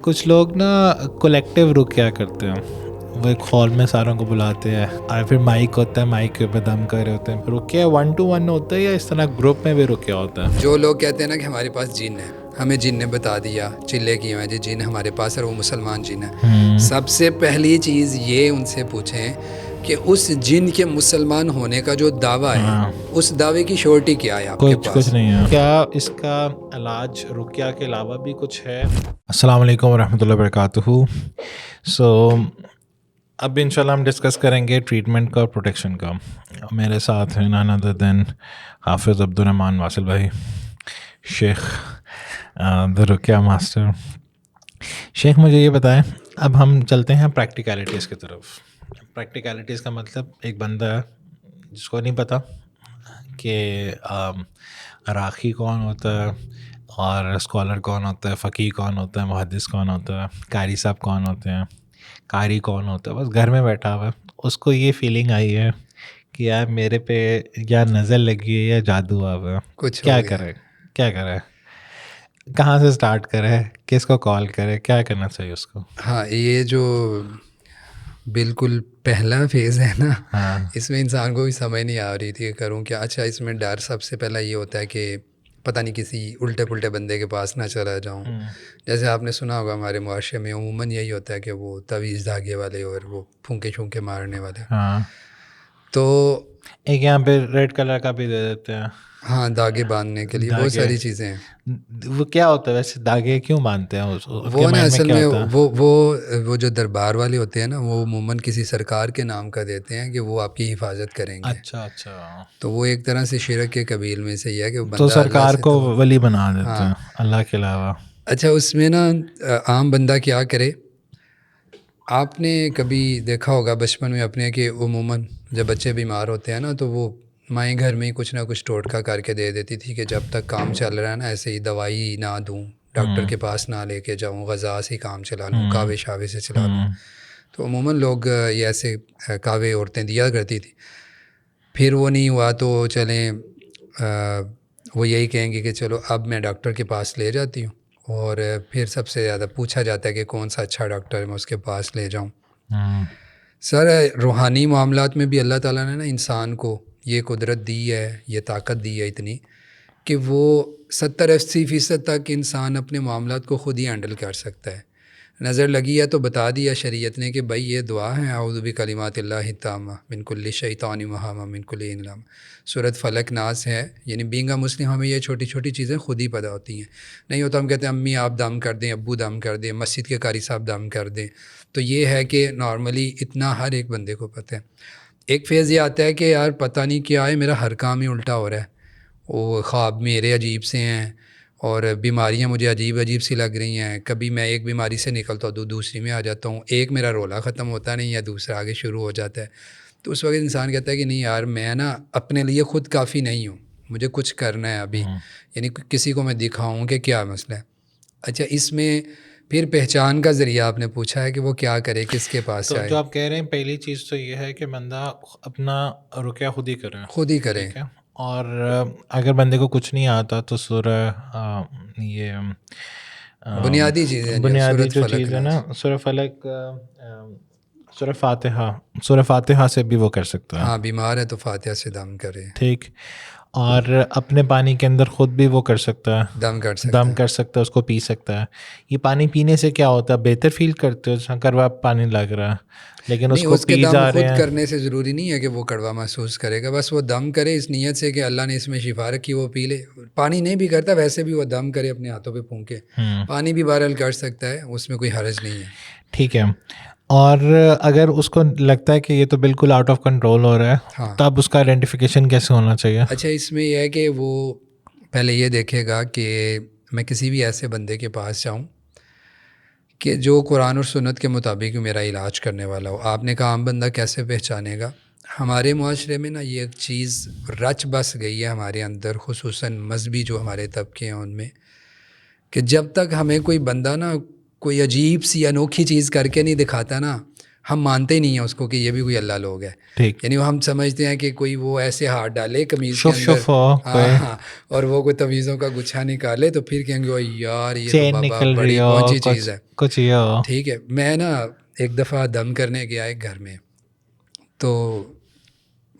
کچھ لوگ نا کولیکٹیو رکیا کرتے ہیں، وہ ایک ہال میں ساروں کو بلاتے ہیں اور پھر مائک ہوتا ہے، مائک کے اوپر دم کر رہے ہوتے ہیں. رکیا 1 to 1 ہوتا ہے یا اس طرح گروپ میں بھی رکیا ہوتا ہے؟ جو لوگ کہتے ہیں نا کہ ہمارے پاس جن ہے، ہمیں جن نے بتا دیا، چلے کیے ہیں جی جن ہمارے پاس ہے، وہ مسلمان جن ہے. سب سے پہلی چیز یہ ان سے پوچھیں کہ اس جن کے مسلمان ہونے کا جو دعویٰ ہے اس دعوے کی شورٹی کیا ہے آپ کے پاس؟ کچھ نہیں ہے. کیا اس کا علاج رکیا کے علاوہ بھی کچھ ہے؟ السلام علیکم ورحمۃ اللہ وبرکاتہ. سو اب انشاءاللہ ہم ڈسکس کریں گے ٹریٹمنٹ کا اور پروٹیکشن کا. میرے ساتھ ہیں none other than حافظ عبدالرحمٰن واصل بھائی، شیخ دا رکیا ماسٹر. شیخ مجھے یہ بتائیں، اب ہم چلتے ہیں پریکٹیکلٹیز کی طرف. پریکٹیکلٹیز کا مطلب ایک بندہ ہے جس کو نہیں پتہ کہ راقی کون ہوتا ہے اور اسکالر کون ہوتا ہے، فقیہ کون ہوتا ہے، محدث کون ہوتا ہے، قاری صاحب کون ہوتے ہیں، قاری کون ہوتا ہے، بس گھر میں بیٹھا ہوا ہے. اس کو یہ فیلنگ آئی ہے کہ یار میرے پہ یا نظر لگی ہے یا جادو ہوا ہے، کچھ کیا کرے کہاں سے سٹارٹ کرے، کس کو کال کرے، کیا کرنا چاہیے اس کو؟ ہاں، یہ جو بالکل پہلا فیز ہے نا، اس میں انسان کو بھی سمجھ نہیں آ رہی تھی کہ کروں کیا. اچھا، اس میں ڈر سب سے پہلا یہ ہوتا ہے کہ پتہ نہیں کسی الٹے پلٹے بندے کے پاس نہ چلا جاؤں. جیسے آپ نے سنا ہوگا ہمارے معاشرے میں عموماً یہی ہوتا ہے کہ وہ تعویذ دھاگے والے اور وہ پھونکے چھونکے مارنے والے. تو ایک یہاں پہ ریڈ کلر کا بھی دے دیتے ہیں. ہاں، دھاگے باندھنے کے لیے بہت ساری چیزیں ہیں. وہ کیا ہوتا ہے ویسے، دھاگے کیوں باندھتے ہیں؟ وہ نا اصل میں وہ جو دربار والے ہوتے ہیں نا، وہ عموماً کسی سرکار کے نام کا دیتے ہیں کہ وہ آپ کی حفاظت کریں گے. اچھا. تو وہ ایک طرح سے شرک کے قبیل میں سے ہی ہے کہ وہ تو بندہ سرکار کو ولی بنا دیتے ہیں اللہ کے علاوہ. اچھا، اس میں نا عام بندہ کیا کرے؟ آپ نے کبھی دیکھا ہوگا بچپن میں اپنے کہ عموماً جب بچے بیمار ہوتے ہیں نا تو وہ مائیں گھر میں ہی کچھ نہ کچھ ٹوٹکا کر کے دے دیتی تھی کہ جب تک کام چل رہا ہے نا ایسے ہی دوائی نہ دوں، ڈاکٹر کے پاس نہ لے کے جاؤں، غذا سے ہی کام چلا لوں، کعوے شاوے سے چلا لوں. تو عموماً لوگ یہ ایسے کعوے عورتیں دیا کرتی تھی. پھر وہ نہیں ہوا تو چلیں وہ یہی کہیں گے کہ چلو اب میں ڈاکٹر کے پاس لے جاتی ہوں، اور پھر سب سے زیادہ پوچھا جاتا ہے کہ کون سا اچھا ڈاکٹر ہے میں اس کے پاس لے جاؤں. سر، روحانی معاملات میں بھی اللہ تعالیٰ نے نا انسان کو یہ قدرت دی ہے، یہ طاقت دی ہے اتنی کہ وہ 70-80% تک انسان اپنے معاملات کو خود ہی ہینڈل کر سکتا ہے. نظر لگی ہے تو بتا دیا شریعت نے کہ بھائی یہ دعا ہے، اعوذ بکلمات اللہ التامہ من کل شیطان وہامہ من کل عین لامہ. سورۃ فلق ناس ہے. یعنی بینگ اے مسلم ہمیں یہ چھوٹی چھوٹی چیزیں خود ہی پتہ ہوتی ہیں. نہیں ہوتا ہم کہتے ہیں امی آپ دم کر دیں، ابو دم کر دیں، مسجد کے قاری صاحب دم کر دیں. تو یہ ہے کہ نارملی اتنا ہر ایک بندے کو پتہ ہے. ایک فیز یہ آتا ہے کہ یار پتہ نہیں کیا ہے، میرا ہر کام ہی الٹا ہو رہا ہے، وہ خواب میرے عجیب سے ہیں اور بیماریاں مجھے عجیب سی لگ رہی ہیں. کبھی میں ایک بیماری سے نکلتا ہوں دوسری میں آ جاتا ہوں، ایک میرا رولا ختم ہوتا نہیں ہے دوسرا آگے شروع ہو جاتا ہے. تو اس وقت انسان کہتا ہے کہ نہیں یار میں نا اپنے لیے خود کافی نہیں ہوں، مجھے کچھ کرنا ہے ابھی، یعنی کسی کو میں دکھاؤں کہ کیا مسئلہ ہے. اچھا، اس میں پھر پہچان کا ذریعہ آپ نے پوچھا ہے کہ وہ کیا کرے، کس کے پاس جائے. تو جو آپ کہہ رہے ہیں پہلی چیز تو یہ ہے کہ بندہ اپنا رکیا خود ہی کرے. اور اگر بندے کو کچھ نہیں آتا تو سورہ یہ بنیادی چیزیں بنیادی جو چیز ہے نا، سورہ فلق، سورہ فاتحہ سے بھی وہ کر سکتا ہے. ہاں، بیمار ہے تو فاتحہ سے دم کرے. ٹھیک. اور اپنے پانی کے اندر خود بھی وہ کر سکتا ہے، دم کر سکتا ہے، اس کو پی سکتا ہے. یہ پانی پینے سے کیا ہوتا ہے؟ بہتر فیل کرتے ہو جہاں کڑوا پانی لگ رہا ہے، لیکن اس کو پی جا رہے ہیں. خود کرنے سے ضروری نہیں ہے کہ وہ کڑوا محسوس کرے گا، بس وہ دم کرے اس نیت سے کہ اللہ نے اس میں شفا رکھی، وہ پی لے. پانی نہیں بھی کرتا ویسے بھی وہ دم کرے، اپنے ہاتھوں پہ پھونکے. پانی بھی بہرحال کر سکتا ہے، اس میں کوئی حرج نہیں ہے. ٹھیک ہے. اور اگر اس کو لگتا ہے کہ یہ تو بالکل آؤٹ آف کنٹرول ہو رہا ہے، تب اس کا آئیڈینٹیفیکیشن کیسے ہونا چاہیے؟ اچھا، اس میں یہ ہے کہ وہ پہلے یہ دیکھے گا کہ میں کسی بھی ایسے بندے کے پاس جاؤں کہ جو قرآن اور سنت کے مطابق میرا علاج کرنے والا ہو. آپ نے کہا عام بندہ کیسے پہچانے گا؟ ہمارے معاشرے میں نا یہ ایک چیز رچ بس گئی ہے ہمارے اندر، خصوصاً مذہبی جو ہمارے طبقے ہیں ان میں، کہ جب تک ہمیں کوئی بندہ نا کوئی عجیب سی انوکھی چیز کر کے نہیں دکھاتا نا، ہم مانتے ہی نہیں ہیں اس کو کہ یہ بھی کوئی اللہ لوگ ہے. ٹھیک. یعنی ہم سمجھتے ہیں کہ کوئی وہ ایسے ہاتھ ڈالے قمیض کے شف اندر, شف ہو کوئی ہاں, اور وہ کوئی تمیزوں کا گچھا نکالے تو پھر کہیں گے او یار یہ تو چین بابا نکل رہی بڑی ہو, پہنچی کچھ چیز ہے. کچھ یہ ہو. ٹھیک ہے, میں نا ایک دفعہ دم کرنے گیا ایک گھر میں, تو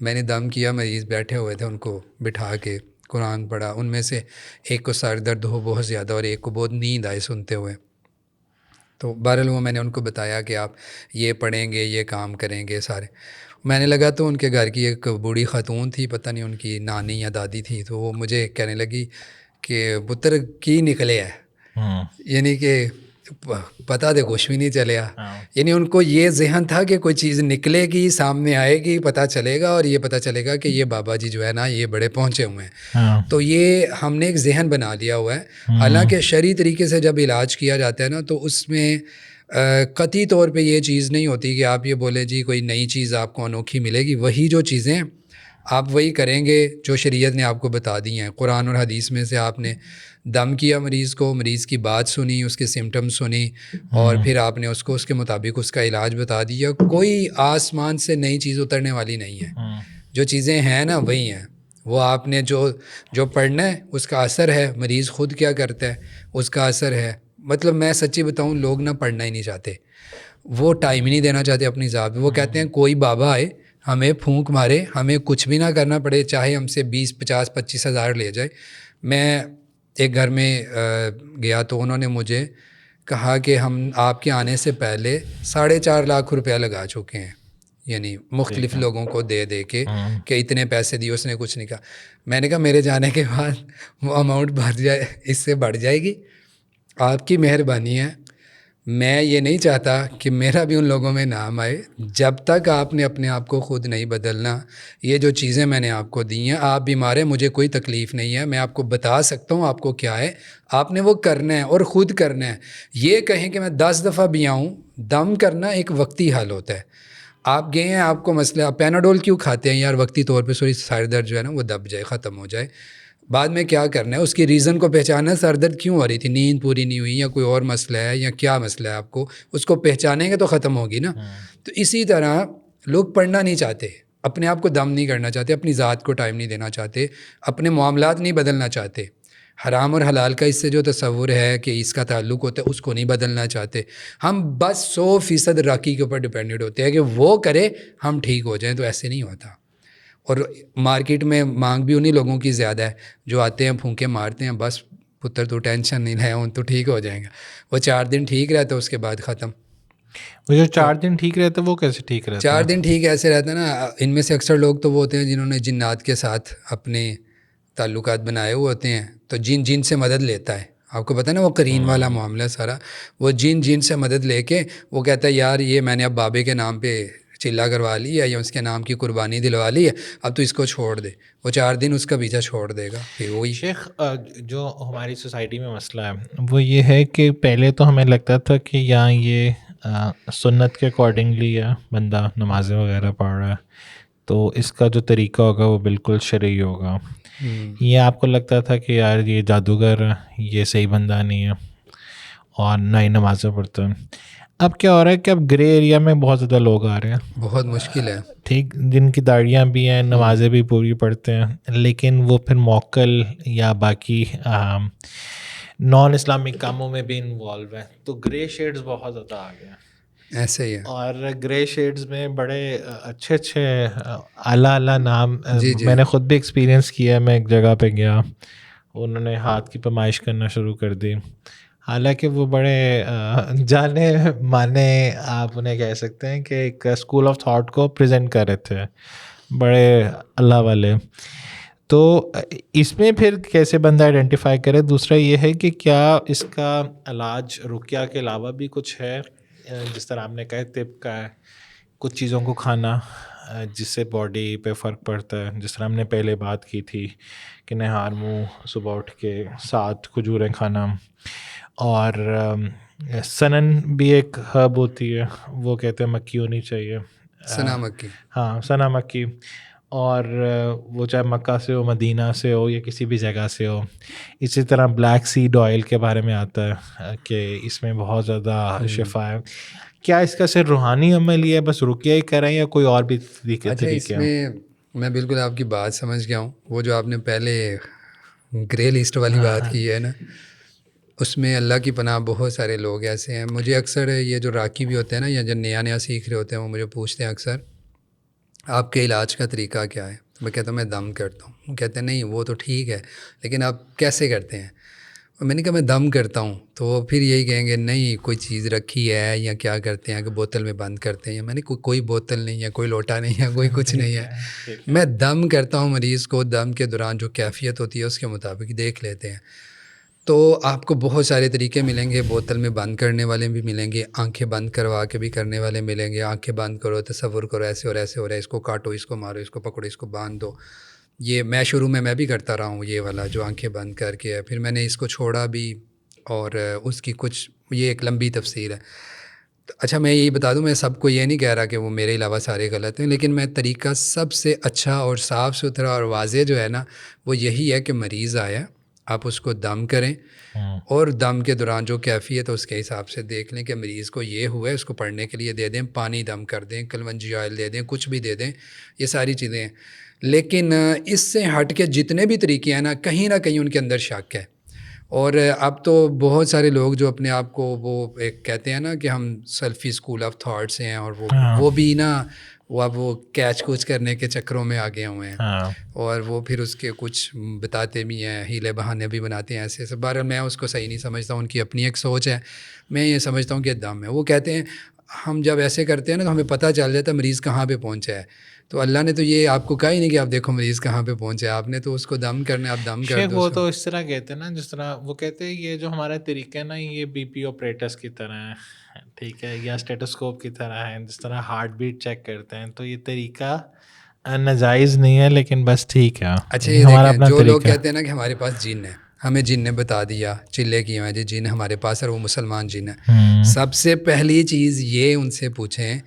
میں نے دم کیا, مریض بیٹھے ہوئے تھے, ان کو بٹھا کے قرآن پڑھا. ان میں سے ایک کو سر درد ہو بہت زیادہ اور ایک کو بہت نیند آئے سنتے ہوئے. تو بہرحال وہ میں نے ان کو بتایا کہ آپ یہ پڑھیں گے, یہ کام کریں گے سارے. میں نے لگا تو ان کے گھر کی ایک بوڑھی خاتون تھی, پتہ نہیں ان کی نانی یا دادی تھی, تو وہ مجھے کہنے لگی کہ پتر کی نکلے ہے, یعنی کہ پتہ دے کچھ بھی نہیں چلیا. یعنی ان کو یہ ذہن تھا کہ کوئی چیز نکلے گی, سامنے آئے گی, پتہ چلے گا, اور یہ پتہ چلے گا کہ یہ بابا جی جو ہے نا یہ بڑے پہنچے ہوئے ہیں. تو یہ ہم نے ایک ذہن بنا لیا ہوا ہے. حالانکہ شرعی طریقے سے جب علاج کیا جاتا ہے نا تو اس میں قطعی طور پہ یہ چیز نہیں ہوتی کہ آپ یہ بولیں جی کوئی نئی چیز آپ کو انوکھی ملے گی. وہی جو چیزیں آپ وہی کریں گے جو شریعت نے آپ کو بتا دی ہیں. قرآن اور حدیث میں سے آپ نے دم کیا مریض کو, مریض کی بات سنی, اس کے سمٹم سنی, اور پھر آپ نے اس کو اس کے مطابق اس کا علاج بتا دیا. کوئی آسمان سے نئی چیز اترنے والی نہیں ہے. جو چیزیں ہیں نا وہی ہیں. وہ آپ نے جو پڑھنا ہے اس کا اثر ہے. مریض خود کیا کرتا ہے اس کا اثر ہے. مطلب میں سچی بتاؤں, لوگ نہ پڑھنا ہی نہیں چاہتے, وہ ٹائم ہی نہیں دینا چاہتے اپنی ذات پہ. وہ کہتے ہیں کوئی بابا آئے ہمیں پھونک مارے, ہمیں کچھ بھی نہ کرنا پڑے, چاہے ہم سے 20, 50, 25 ہزار لے جائے. میں ایک گھر میں گیا تو انہوں نے مجھے کہا کہ ہم آپ کے آنے سے پہلے 4.5 لاکھ روپیہ لگا چکے ہیں, یعنی مختلف لوگوں کو دے دے کے کہ اتنے پیسے دیے. اس نے کچھ نہیں کہا. میں نے کہا میرے جانے کے بعد وہ اماؤنٹ بڑھ جائے, اس سے بڑھ جائے گی. آپ کی مہربانی ہے, میں یہ نہیں چاہتا کہ میرا بھی ان لوگوں میں نام آئے. جب تک آپ نے اپنے آپ کو خود نہیں بدلنا, یہ جو چیزیں میں نے آپ کو دی ہیں, آپ بیمار ہیں, مجھے کوئی تکلیف نہیں ہے, میں آپ کو بتا سکتا ہوں آپ کو کیا ہے, آپ نے وہ کرنا ہے اور خود کرنا ہے. یہ کہیں کہ میں 10 دفعہ بھی آؤں, دم کرنا ایک وقتی حل ہوتا ہے. آپ گئے ہیں, آپ کو مسئلہ, آپ پیناڈول کیوں کھاتے ہیں یار, وقتی طور پہ سوری سر درد جو ہے نا وہ دب جائے, ختم ہو جائے. بعد میں کیا کرنا ہے, اس کی ریزن کو پہچاننا ہے. سر درد کیوں ہو رہی تھی, نیند پوری نہیں ہوئی یا کوئی اور مسئلہ ہے یا کیا مسئلہ ہے آپ کو, اس کو پہچانیں گے تو ختم ہوگی نا. تو اسی طرح لوگ پڑھنا نہیں چاہتے, اپنے آپ کو دم نہیں کرنا چاہتے, اپنی ذات کو ٹائم نہیں دینا چاہتے, اپنے معاملات نہیں بدلنا چاہتے. حرام اور حلال کا اس سے جو تصور ہے کہ اس کا تعلق ہوتا ہے اس کو نہیں بدلنا چاہتے. ہم بس 100% راکی کے اوپر ڈپینڈنٹ ہوتے ہیں کہ وہ کرے ہم ٹھیک ہو جائیں. تو ایسے نہیں ہوتا. اور مارکیٹ میں مانگ بھی انہی لوگوں کی زیادہ ہے جو آتے ہیں پھونکے مارتے ہیں, بس پتر تو ٹینشن نہیں لے, ان تو ٹھیک ہو جائیں گا. وہ 4 دن ٹھیک رہتا ہے, اس کے بعد ختم. وہ جو 4 دن ٹھیک رہتا ہے وہ کیسے ٹھیک رہتا ہے؟ 4 دن ٹھیک ایسے رہتا ہے نا, ان میں سے اکثر لوگ تو وہ ہوتے ہیں جنہوں نے جنات کے ساتھ اپنے تعلقات بنائے ہوئے ہوتے ہیں, تو جن سے مدد لیتا ہے. آپ کو پتہ ہے نا وہ قرین والا معاملہ سارا, وہ جن سے مدد لے کے وہ کہتا ہے یار یہ میں نے اب بابے کے نام پہ چلا کروا لی ہے یا اس کے نام کی قربانی دلوا لی ہے, اب تو اس کو چھوڑ دے. وہ 4 دن اس کا پیچھا چھوڑ دے گا. پھر وہی شیخ, جو ہماری سوسائٹی میں مسئلہ ہے وہ یہ ہے کہ پہلے تو ہمیں لگتا تھا کہ یہاں یہ سنت کے اکارڈنگلی ہے, بندہ نمازیں وغیرہ پڑھ رہا ہے تو اس کا جو طریقہ ہوگا وہ بالکل شرعی ہوگا. یہ آپ کو لگتا تھا کہ یار یہ جادوگر ہے, یہ صحیح بندہ نہیں ہے اور نہ ہی نمازیں پڑھتا ہے. اب کیا ہو رہا ہے کہ اب گرے ایریا میں بہت زیادہ لوگ آ رہے ہیں, بہت مشکل ہے. ٹھیک, جن کی داڑیاں بھی ہیں, نمازیں بھی پوری پڑھتے ہیں, لیکن وہ پھر موکل یا باقی نان اسلامک کاموں میں بھی انوالو ہیں. تو گرے شیڈز بہت زیادہ آ گئے ہیں. ایسے ہی ہے. اور گرے شیڈز میں بڑے اچھے اعلیٰ نام, جی میں نے خود بھی ایکسپیرینس کیا ہے. میں ایک جگہ پہ گیا, انہوں نے ہاتھ کی پیمائش کرنا شروع کر دی, حالانکہ وہ بڑے جانے مانے آپ انہیں کہہ سکتے ہیں کہ ایک اسکول آف تھاٹ کو پریزنٹ کر رہے تھے, بڑے اللہ والے. تو اس میں پھر کیسے بندہ آئیڈینٹیفائی کرے؟ دوسرا یہ ہے کہ کیا اس کا علاج رقیہ کے علاوہ بھی کچھ ہے, جس طرح آپ نے کہا طب کا ہے, کچھ چیزوں کو کھانا جس سے باڈی پہ فرق پڑتا ہے, جس طرح ہم نے پہلے بات کی تھی کہ نہار منہ صبح اٹھ کے 7 کھجوریں کھانا, اور سنن بھی ایک ہرب ہوتی ہے, وہ کہتے ہیں مکی ہونی چاہیے, ثنا مکی. ہاں ثنا مکی, اور وہ چاہے مکہ سے ہو، مدینہ سے ہو یا کسی بھی جگہ سے ہو. اسی طرح بلیک سیڈ آئل کے بارے میں آتا ہے کہ اس میں بہت زیادہ شفا ہے. کیا اس کا صرف روحانی عمل ہی ہے، بس رقیہ ہی کریں یا کوئی اور بھی اچھا اس طریقے ہیں؟ میں بالکل آپ کی بات سمجھ گیا ہوں. وہ جو آپ نے پہلے گرے لسٹ والی بات کی ہے نا، اس میں اللہ کی پناہ بہت سارے لوگ ایسے ہیں. مجھے اکثر یہ جو راکی بھی ہوتے ہیں نا یا جو نیا سیکھ رہے ہوتے ہیں، وہ مجھے پوچھتے ہیں اکثر آپ کے علاج کا طریقہ کیا ہے. میں کہتا ہوں میں دم کرتا ہوں. وہ کہتے ہیں نہیں وہ تو ٹھیک ہے لیکن آپ کیسے کرتے ہیں. میں نے کہا میں دم کرتا ہوں. تو وہ پھر یہی کہیں گے نہیں کوئی چیز رکھی ہے یا کیا کرتے ہیں کہ بوتل میں بند کرتے ہیں. میں نے کوئی بوتل نہیں ہے، کوئی لوٹا نہیں ہے، کوئی کچھ نہیں ہے. میں دم کرتا ہوں. مریض کو دم کے دوران جو کیفیت ہوتی ہے اس کے مطابق دیکھ لیتے ہیں. تو آپ کو بہت سارے طریقے ملیں گے. بوتل میں بند کرنے والے بھی ملیں گے، آنکھیں بند کروا کے بھی کرنے والے ملیں گے. آنکھیں بند کرو، تصور کرو ایسے اور ایسے ہو رہا ہے، اس کو کاٹو، اس کو مارو، اس کو پکڑو، اس کو باندھ دو. یہ میں شروع میں بھی کرتا رہا ہوں یہ والا جو آنکھیں بند کر کے. پھر میں نے اس کو چھوڑا بھی اور اس کی کچھ یہ ایک لمبی تفسیر ہے. اچھا میں یہی بتا دوں، میں سب کو یہ نہیں کہہ رہا کہ وہ میرے علاوہ سارے غلط ہیں، لیکن میں طریقہ سب سے اچھا اور صاف ستھرا اور واضح جو ہے نا وہ یہی ہے کہ مریض آیا آپ اس کو دم کریں اور دم کے دوران جو کیفیت ہے اس کے حساب سے دیکھ لیں کہ مریض کو یہ ہوا ہے، اس کو پڑھنے کے لیے دے دیں، پانی دم کر دیں، کلونجی آئل دے دیں، کچھ بھی دے دیں. یہ ساری چیزیں ہیں. لیکن اس سے ہٹ کے جتنے بھی طریقے ہیں نا کہیں نہ کہیں ان کے اندر شک ہے. اور اب تو بہت سارے لوگ جو اپنے آپ کو وہ ایک کہتے ہیں نا کہ ہم سیلفی اسکول آف تھاٹس ہیں، اور وہ بھی نا وہ اب وہ کیچ کوچ کرنے کے چکروں میں آگے ہوئے ہیں. اور وہ پھر اس کے کچھ بتاتے بھی ہیں، ہیلے بہانے بھی بناتے ہیں ایسے ایسے. بہرحال میں اس کو صحیح نہیں سمجھتا ہوں، ان کی اپنی ایک سوچ ہے. میں یہ سمجھتا ہوں کہ دم ہے. وہ کہتے ہیں ہم جب ایسے کرتے ہیں نا تو ہمیں پتہ چل جاتا ہے مریض کہاں پہ پہنچا ہے. تو اللہ نے تو یہ آپ کو کہا ہی نہیں کہ آپ دیکھو مریض کہاں پہ پہنچا ہے. آپ نے تو اس کو دم کرنا ہے، آپ دم کر شیخ دو. وہ تو اس طرح کہتے ہیں نا، جس طرح وہ کہتے ہیں یہ جو ہمارا طریقہ ہے نا یہ بی پی آپریٹرس کی طرح ہے، ٹھیک ہے، یا اسٹیٹوسکوپ کی طرح ہے. جس طرح ہارٹ بیٹ چیک کرتے ہیں، تو یہ طریقہ ناجائز نہیں ہے لیکن بس ٹھیک ہے. اچھا یہ یہ ہمارا دیکھیں اپنا جو لوگ طریقہ ہے. کہتے ہیں نا کہ ہمارے پاس جن ہے، ہمیں جن نے بتا دیا، چلے کیے ہیں جی جن ہمارے پاس ہے، وہ مسلمان جن ہے. سب سے پہلی چیز یہ ان سے پوچھیں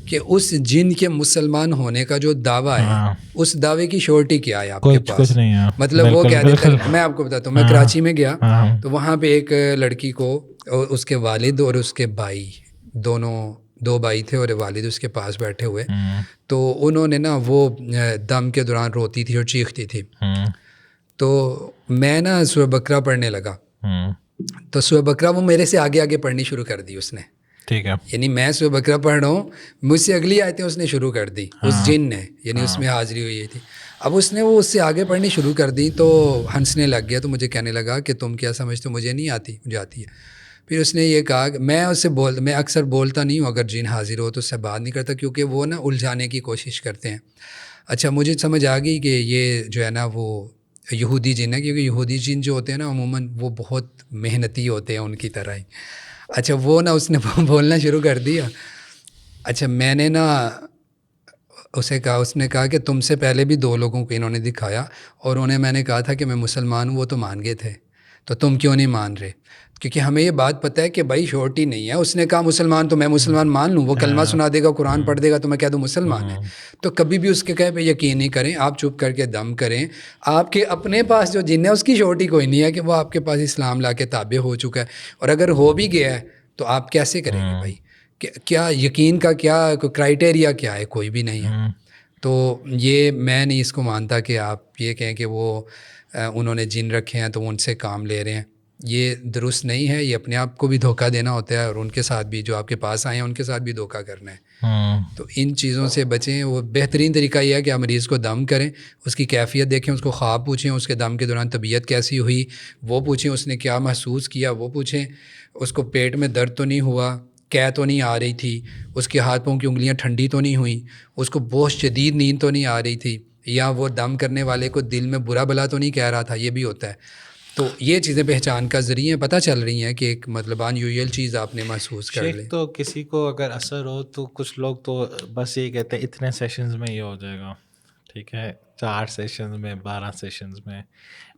کہ اس جن کے مسلمان ہونے کا جو دعویٰ ہے اس دعوے کی شورٹی کیا ہے آپ کے پاس. کچھ نہیں ہے. مطلب وہ کہہ دیتا ہے. میں آپ کو بتاتا ہوں، میں کراچی میں گیا تو وہاں پہ ایک لڑکی کو اس کے والد اور اس کے بھائی دو بھائی تھے اور والد اس کے پاس بیٹھے ہوئے. تو انہوں نے نا وہ دم کے دوران روتی تھی اور چیختی تھی. تو میں نا سورہ بقرہ پڑھنے لگا. تو سورہ بقرہ وہ میرے سے آگے آگے پڑھنی شروع کر دی اس نے. ٹھیک ہے، یعنی میں سورہ بقرہ پڑھ رہا ہوں، مجھ سے اگلی آیتیں اس نے شروع کر دی اس جن نے، یعنی اس میں حاضری ہوئی تھی. اب اس نے وہ اس سے آگے پڑھنی شروع کر دی تو ہنسنے لگ گیا. تو مجھے کہنے لگا کہ تم کیا سمجھتے ہو، مجھے نہیں آتی، مجھے آتی ہے. پھر اس نے یہ کہا کہ میں اکثر بولتا نہیں ہوں اگر جن حاضر ہو تو اس سے بات نہیں کرتا، کیونکہ وہ نا الجھانے کی کوشش کرتے ہیں. اچھا مجھے سمجھ آ گئی کہ یہ جو ہے نا وہ یہودی جن ہے، کیونکہ یہودی جن جو ہوتے ہیں نا عموماً وہ بہت محنتی ہوتے ہیں ان کی طرح ہی. اچھا وہ نا اس نے بولنا شروع کر دیا. اچھا میں نے نا اس نے کہا کہ تم سے پہلے بھی 2 لوگوں کو انہوں نے دکھایا اور میں نے کہا تھا کہ میں مسلمان ہوں، وہ تو مان گئے تھے، تو تم کیوں نہیں مان رہے. کیونکہ ہمیں یہ بات پتہ ہے کہ بھائی شورٹی نہیں ہے. اس نے کہا مسلمان، تو میں مسلمان مان لوں. وہ کلمہ سنا دے گا، قرآن پڑھ دے گا تو میں کہہ دوں مسلمان ہے. تو کبھی بھی اس کے کہے پہ یقین نہیں کریں. آپ چپ کر کے دم کریں. آپ کے اپنے پاس جو جن ہے اس کی شورٹی کوئی نہیں ہے کہ وہ آپ کے پاس اسلام لا کے تابع ہو چکا ہے. اور اگر ہو بھی گیا ہے تو آپ کیسے کریں گے بھائی؟ کیا یقین کا کیا کرائٹیریا کیا ہے؟ کوئی بھی نہیں ہے. تو یہ میں نہیں اس کو مانتا کہ آپ یہ کہیں کہ وہ انہوں نے جن رکھے ہیں تو وہ ان سے کام لے رہے ہیں. یہ درست نہیں ہے. یہ اپنے آپ کو بھی دھوکہ دینا ہوتا ہے اور ان کے ساتھ بھی جو آپ کے پاس آئے ہیں ان کے ساتھ بھی دھوکہ کرنا ہے. تو ان چیزوں سے بچیں. وہ بہترین طریقہ یہ ہے کہ آپ مریض کو دم کریں، اس کی کیفیت دیکھیں، اس کو خواب پوچھیں، اس کے دم کے دوران طبیعت کیسی ہوئی وہ پوچھیں، اس نے کیا محسوس کیا وہ پوچھیں، اس کو پیٹ میں درد تو نہیں ہوا، قے تو نہیں آ رہی تھی، اس کے ہاتھ پاؤں کی انگلیاں ٹھنڈی تو نہیں ہوئیں، اس کو بہت شدید نیند تو نہیں آ رہی تھی، یا وہ دم کرنے والے کو دل میں برا بلا تو نہیں کہہ رہا تھا. یہ بھی ہوتا ہے. تو یہ چیزیں پہچان کا ذریعے پتہ چل رہی ہیں کہ ایک مطلب انیوژل چیز آپ نے محسوس کر شیخ لی. تو کسی کو اگر اثر ہو تو کچھ لوگ تو بس یہ کہتے ہیں اتنے سیشنز میں یہ ہو جائے گا. ٹھیک ہے 4 سیشنز میں 12 سیشنز میں.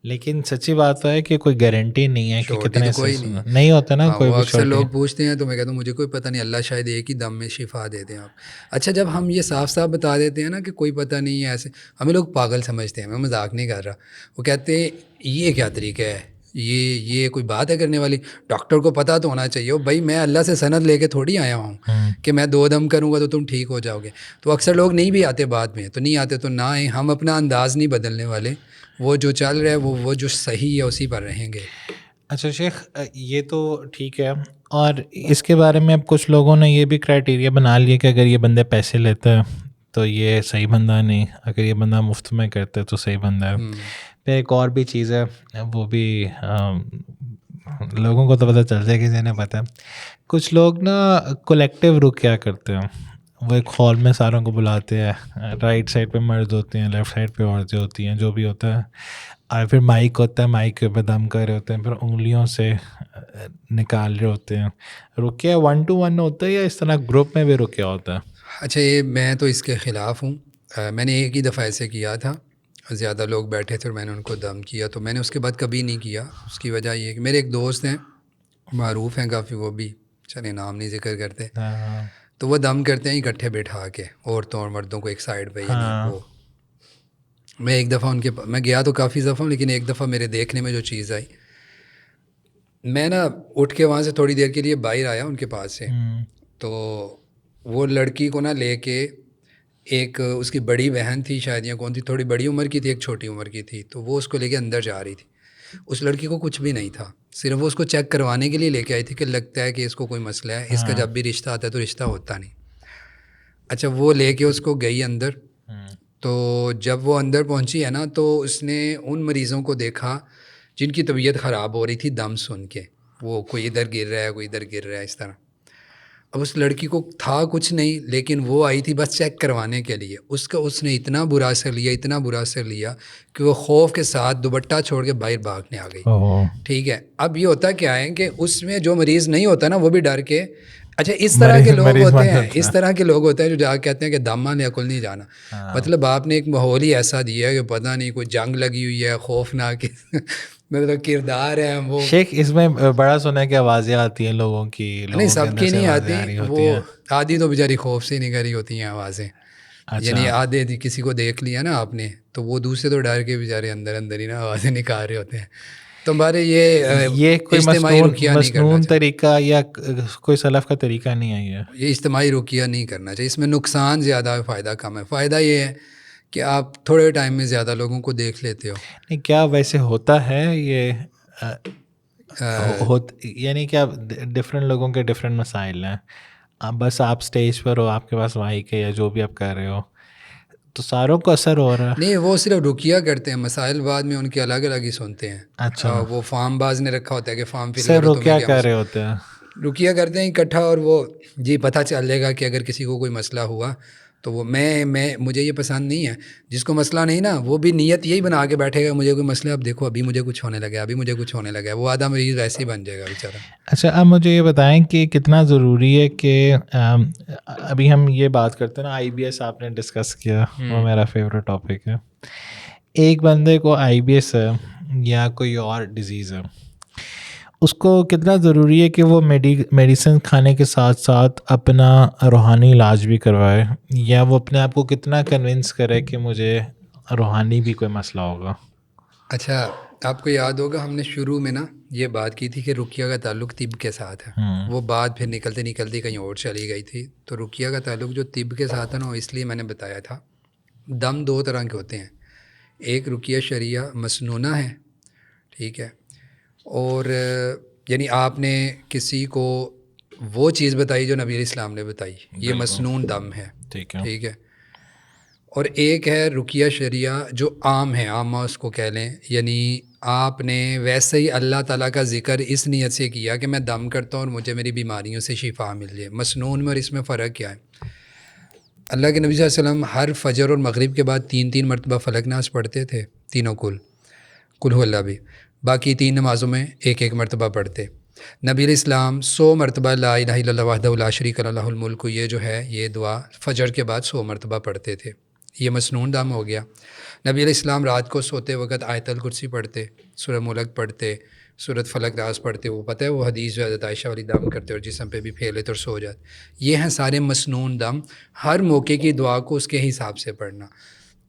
لیکن سچی بات تو ہے کہ کوئی گارنٹی نہیں ہے کہ شورٹی کتنے تو کوئی سیشن نہیں. نہیں ہوتا نا, ہاں کوئی وہ بھی اکثر شورٹی. لوگ پوچھتے ہیں تو میں کہتا ہوں مجھے کوئی پتہ نہیں, اللہ شاید ایک ہی دم میں شفا دے دیں آپ. اچھا جب ہم یہ صاف صاف بتا دیتے ہیں نا کہ کوئی پتہ نہیں ہے ایسے, ہمیں لوگ پاگل سمجھتے ہیں. میں مذاق نہیں کر رہا. وہ کہتے ہیں یہ کیا طریقہ ہے, یہ کوئی بات ہے کرنے والی, ڈاکٹر کو پتہ تو ہونا چاہیے. بھائی میں اللہ سے سند لے کے تھوڑی آیا ہوں کہ میں 2 دم کروں گا تو تم ٹھیک ہو جاؤ گے. تو اکثر لوگ نہیں بھی آتے بعد میں, تو نہیں آتے تو نہ آئیں. ہم اپنا انداز نہیں بدلنے والے, وہ جو چل رہا ہے وہ جو صحیح ہے اسی پر رہیں گے. اچھا شیخ, یہ تو ٹھیک ہے. اور اس کے بارے میں اب کچھ لوگوں نے یہ بھی کرائٹیریا بنا لیا کہ اگر یہ بندے پیسے لیتے ہیں تو یہ صحیح بندہ نہیں, اگر یہ بندہ مفت میں کرتے تو صحیح بندہ ہے. پھر ایک اور بھی چیز ہے, وہ بھی لوگوں کو تو پتہ چل جائے, کسی نے پتہ ہے. کچھ لوگ نا کولیکٹیو رقیہ کرتے ہیں. وہ ایک ہال میں ساروں کو بلاتے ہیں, رائٹ سائڈ پہ مرد ہوتے ہیں, لیفٹ سائڈ پہ عورتیں ہوتی ہیں, جو بھی ہوتا ہے. اور پھر مائک ہوتا ہے, مائک کے اوپر دم کر رہے ہوتے ہیں, پھر انگلیوں سے نکال رہے ہوتے ہیں. رقیہ 1 to 1 ہوتا ہے یا اس طرح گروپ میں بھی رقیہ ہوتا ہے؟ اچھا یہ میں تو اس کے خلاف ہوں. میں نے ایک ہی دفعہ ایسے کیا تھا, زیادہ لوگ بیٹھے تھے اور میں نے ان کو دم کیا, تو میں نے اس کے بعد کبھی نہیں کیا. اس کی وجہ یہ کہ میرے ایک دوست ہیں, معروف ہیں کافی, وہ بھی چلے نام نہیں ذکر کرتے, تو وہ دم کرتے ہیں اکٹھے بیٹھا کے عورتوں اور مردوں کو ایک سائڈ پہ. یعنی وہ میں ایک دفعہ ان کے میں گیا تو کافی دفعہ, لیکن ایک دفعہ میرے دیکھنے میں جو چیز آئی, میں نا اٹھ کے وہاں سے تھوڑی دیر کے لیے باہر آیا ان کے پاس سے, تو وہ لڑکی کو نا لے کے, ایک اس کی بڑی بہن تھی شاید یا کون تھی, تھوڑی بڑی عمر کی تھی, ایک چھوٹی عمر کی تھی, تو وہ اس کو لے کے اندر جا رہی تھی. اس لڑکی کو کچھ بھی نہیں تھا, صرف وہ اس کو چیک کروانے کے لیے لے کے آئی تھی کہ لگتا ہے کہ اس کو کوئی مسئلہ ہے, اس کا جب بھی رشتہ آتا ہے تو رشتہ ہوتا نہیں. اچھا وہ لے کے اس کو گئی اندر, تو جب وہ اندر پہنچی ہے نا تو اس نے ان مریضوں کو دیکھا جن کی طبیعت خراب ہو رہی تھی دم سن کے, وہ کوئی ادھر گر رہا ہے کوئی ادھر گر رہا ہے اس طرح. اب اس لڑکی کو تھا کچھ نہیں, لیکن وہ آئی تھی بس چیک کروانے کے لیے. اس نے اتنا برا اثر لیا, اتنا برا اثر لیا کہ وہ خوف کے ساتھ دوپٹہ چھوڑ کے باہر بھاگنے آ گئی. ٹھیک ہے, اب یہ ہوتا کیا ہے کہ اس میں جو مریض نہیں ہوتا نا وہ بھی ڈر کے, اچھا اس طرح کے لوگ ہوتے ہیں, اس طرح کے لوگ ہوتے ہیں جو جا کے کہتے ہیں کہ دامان یا کل نہیں جانا. مطلب آپ نے ایک ماحول ہی ایسا دیا ہے کہ پتہ نہیں کوئی جنگ لگی ہوئی ہے, خوفناک مطلب کردار ہے وہ. شیخ اس میں بڑا سنا ہے کہ آوازیں آتی ہیں لوگوں کی, نہیں لوگوں کے سب اندر کی سے نہیں آوازیں آتی, آ رہی ہوتی وہ ہیں. آدھی تو بیچاری خوف سے نکل رہی ہوتی ہیں آوازیں. یعنی آدھے کسی کو دیکھ لیا نا آپ نے تو وہ دوسرے تو ڈر کے بیچارے اندر اندر ہی نا آوازیں نکال رہے ہوتے ہیں. تو ہمارے یہ کوئی اجتماعی رقیہ نہیں کرنا مسنون چاہیے, طریقہ یا کوئی سلف کا طریقہ نہیں ہے یہ اجتماعی رقیہ نہیں کرنا چاہیے. اس میں نقصان زیادہ ہے, فائدہ کم ہے. فائدہ یہ ہے کہ آپ تھوڑے ٹائم میں زیادہ لوگوں کو دیکھ لیتے ہو. نہیں کیا ویسے ہوتا ہے یہ, یعنی کہ ڈفرینٹ لوگوں کے ڈفرینٹ مسائل ہیں, بس آپ اسٹیج پر ہو, آپ کے پاس مائک ہے یا جو بھی آپ کر رہے ہو, تو ساروں کو اثر ہو رہا ہے. نہیں وہ صرف رقیہ کرتے ہیں, مسائل بعد میں ان کے الگ الگ ہی سنتے ہیں. اچھا وہ فارم باز نے رکھا ہوتا ہے کہ فارم فل سر کرو, تمہیں رقیہ کیا کر رہے مسئلہ. ہوتے ہیں, رقیہ کرتے ہیں اکٹھا, اور وہ جی پتہ چل جائے گا کہ اگر کسی کو کوئی مسئلہ ہوا تو وہ مجھے یہ پسند نہیں ہے. جس کو مسئلہ نہیں نا وہ بھی نیت یہی بنا کے بیٹھے گا مجھے کوئی مسئلہ, اب دیکھو ابھی مجھے کچھ ہونے لگا, ابھی مجھے کچھ ہونے لگا, وہ آدھا مریض ویسے ہی بن جائے گا بیچارہ. اچھا اب مجھے یہ بتائیں کہ کتنا ضروری ہے کہ ابھی ہم یہ بات کرتے ہیں نا, آئی بی ایس آپ نے ڈسکس کیا, وہ میرا فیوریٹ ٹاپک ہے. ایک بندے کو آئی بی ایس ہے یا کوئی اور ڈیزیز ہے, اس کو کتنا ضروری ہے کہ وہ میڈیسن کھانے کے ساتھ ساتھ اپنا روحانی علاج بھی کروائے, یا وہ اپنے آپ کو کتنا کنونس کرے کہ مجھے روحانی بھی کوئی مسئلہ ہوگا؟ اچھا آپ کو یاد ہوگا ہم نے شروع میں نا یہ بات کی تھی کہ رقیہ کا تعلق طب کے ساتھ ہے. وہ بات پھر نکلتے نکلتے کہیں اور چلی گئی تھی. تو رقیہ کا تعلق جو طب کے ساتھ ہے نا, اس لیے میں نے بتایا تھا. دم 2 طرح کے ہوتے ہیں, ایک رقیہ شرعیہ مسنونہ ہے, ٹھیک ہے, اور یعنی آپ نے کسی کو وہ چیز بتائی جو نبی علیہ السلام نے بتائی, یہ مسنون دم ہے, ٹھیک ہے. اور ایک ہے رقیہ شرعیہ جو عام ہے, عامہ اس کو کہہ لیں, یعنی آپ نے ویسے ہی اللہ تعالیٰ کا ذکر اس نیت سے کیا کہ میں دم کرتا ہوں اور مجھے میری بیماریوں سے شفا مل جائے. مسنون میں اور اس میں فرق کیا ہے؟ اللہ کے نبی صلی اللہ علیہ وسلم ہر فجر اور مغرب کے بعد 3 مرتبہ فلق ناس پڑھتے تھے, تینوں کل ہو اللہ بھی, باقی 3 نمازوں میں 1 مرتبہ پڑھتے. نبی علیہ السلام 100 مرتبہ لا الہ الا اللہ وحدہ لا شریک لہ لہ الملک, یہ جو ہے یہ دعا فجر کے بعد 100 مرتبہ پڑھتے تھے. یہ مسنون دم ہو گیا. نبی علیہ السلام رات کو سوتے وقت آیت الکرسی پڑھتے, سورہ ملک پڑھتے, سورۃ فلق راز پڑھتے. وہ پتہ ہے وہ حدیث جو حضرت عائشہ والی دم کرتے اور جسم پہ بھی پھیلے تو سو جاتے. یہ ہیں سارے مسنون دم. ہر موقع کی دعا کو اس کے حساب سے پڑھنا,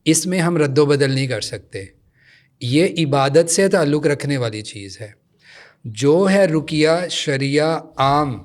اس میں ہم رد و بدل نہیں کر سکتے. یہ عبادت سے تعلق رکھنے والی چیز ہے. جو ہے رقیہ شرعیہ عام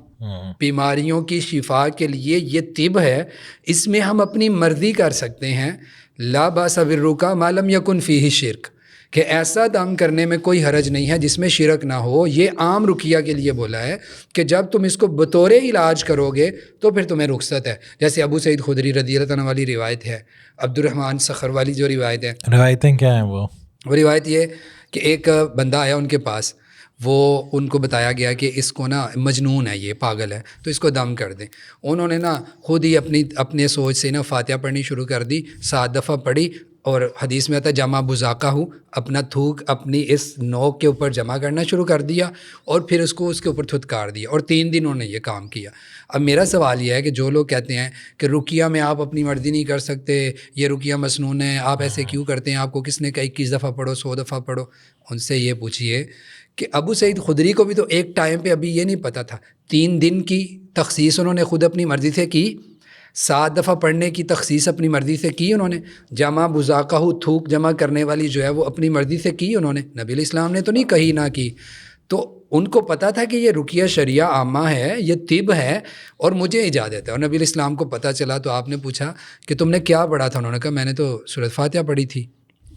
بیماریوں کی شفا کے لیے یہ طب ہے, اس میں ہم اپنی مرضی کر سکتے ہیں. لا باس بالرقیٰ ما لم یکن فیہ شرک, کہ ایسا دم کرنے میں کوئی حرج نہیں ہے جس میں شرک نہ ہو. یہ عام رقیہ کے لیے بولا ہے کہ جب تم اس کو بطور علاج کرو گے تو پھر تمہیں رخصت ہے. جیسے ابو سعید خدری رضی اللہ عنہ والی روایت ہے, عبد الرحمن صخر والی جو روایت ہے. روایتیں کیا ہیں وہ روایت یہ کہ ایک بندہ آیا ان کے پاس, وہ ان کو بتایا گیا کہ اس کو نا مجنون ہے, یہ پاگل ہے, تو اس کو دم کر دیں. انہوں نے نا خود ہی اپنے سوچ سے نا فاتحہ پڑھنی شروع کر دی, 7 دفعہ پڑھی, اور حدیث میں آتا ہے جمع بزاقہ ہوں, اپنا تھوک اپنی اس نوک کے اوپر جمع کرنا شروع کر دیا اور پھر اس کو اس کے اوپر تھتکار دیا, اور 3 دن انہوں نے یہ کام کیا. اب میرا سوال یہ ہے کہ جو لوگ کہتے ہیں کہ رقیہ میں آپ اپنی مرضی نہیں کر سکتے, یہ رقیہ مسنون ہے, آپ ایسے کیوں کرتے ہیں, آپ کو کس نے کہا 21 دفعہ پڑھو 100 دفعہ پڑھو, ان سے یہ پوچھیے کہ ابو سعید خدری کو بھی تو ایک ٹائم پہ ابھی یہ نہیں پتہ تھا. 3 دن کی تخصیص انہوں نے خود اپنی مرضی سے کی, 7 دفعہ پڑھنے کی تخصیص اپنی مرضی سے کی انہوں نے, جمع بزاقہ تھوک جمع کرنے والی جو ہے وہ اپنی مرضی سے کی انہوں نے. نبی علیہ السلام نے تو نہیں کہی نہ کی. تو ان کو پتہ تھا کہ یہ رقیہ شرعیہ عامہ ہے, یہ طب ہے اور مجھے اجازت ہے. اور نبی علیہ السلام کو پتہ چلا تو آپ نے پوچھا کہ تم نے کیا پڑھا تھا؟ انہوں نے کہا میں نے تو سورۃ فاتحہ پڑھی تھی.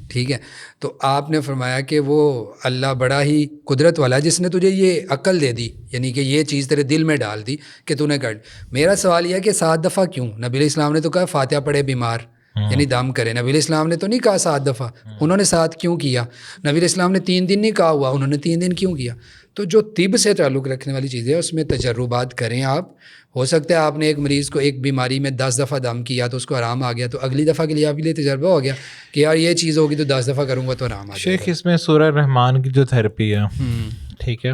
ٹھیک ہے, تو آپ نے فرمایا کہ وہ اللہ بڑا ہی قدرت والا ہے جس نے تجھے یہ عقل دے دی, یعنی کہ یہ چیز تیرے دل میں ڈال دی کہ تو نے کر. میرا سوال یہ ہے کہ 7 دفعہ کیوں؟ نبی علیہ السلام نے تو کہا فاتحہ پڑھے بیمار, یعنی دم کرے. نبی علیہ السلام نے تو نہیں کہا 7 دفعہ, انہوں نے 7 کیوں کیا؟ نبی علیہ السلام نے 3 دن نہیں کہا ہوا, انہوں نے 3 دن کیوں کیا؟ تو جو طب سے تعلق رکھنے والی چیزیں اس میں تجربات کریں آپ. ہو سکتا ہے آپ نے ایک مریض کو ایک بیماری میں 10 دفعہ دم کیا تو اس کو آرام آ گیا, تو اگلی دفعہ کے لیے آپ کے لیے تجربہ ہو گیا کہ یار یہ چیز ہوگی تو 10 دفعہ کروں گا تو آرام آ جائے شیخ. اس میں سورہ رحمان کی جو تھیراپی ہے, ٹھیک ہے,